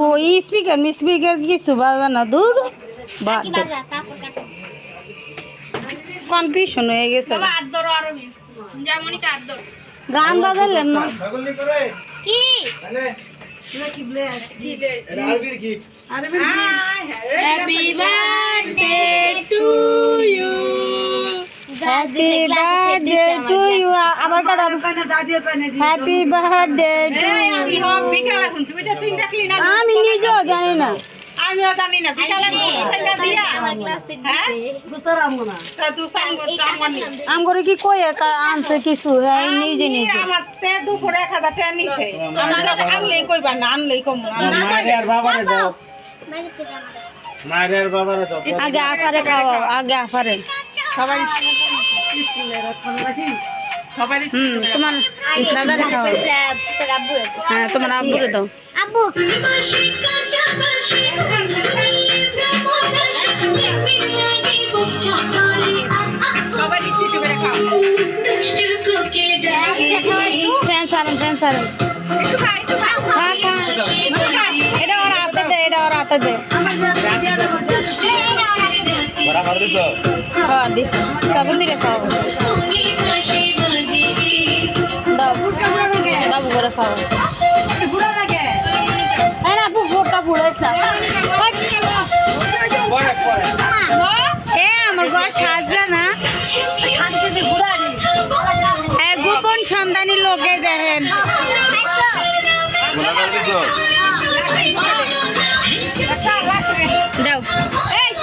कोई स्पीकर কিছু বাজে না দূর কনফিউশন হয়ে গেছে গান বাজালেন না কি happy birthday to you happy birthday to you আবার কাটা হ্যাপি বার্থডে টু ইউ আমি নিজেও জানি না আমিও জানি না বিকালে মুখে দিয়া হ্যাঁ আম করে কি কই আনছে কিছু হ্যাঁ নিজে নিজে আমার তে দুপুরে 1000 টাকা নিছে আমি আনলেই কইবা না আনলেই কম মায়ের বাবারে দাও মায়ের বাবারে দাও আগে আফারে খাও আগে আফারে সবাই বিসমিল্লাহির রহমানির রহিম সবাই তোমার দাদারে খাও হ্যাঁ তোমার আব্বুরে দাও আব্বু সবাই একটু করে খাও ফ্যান সারেন একটু খা এটা ওর হাতে দে বড়া মার দিছো হ্যাঁ দিস সাবুন দিয়ে খাও দাও বাবু করে খাও হ্যাঁ আপু ভোটটা ফুড়াইছ না এ আমার ঘর সাজা না গোপন সন্ধানী লোকে দেখেন বড়া মার দিছো দাও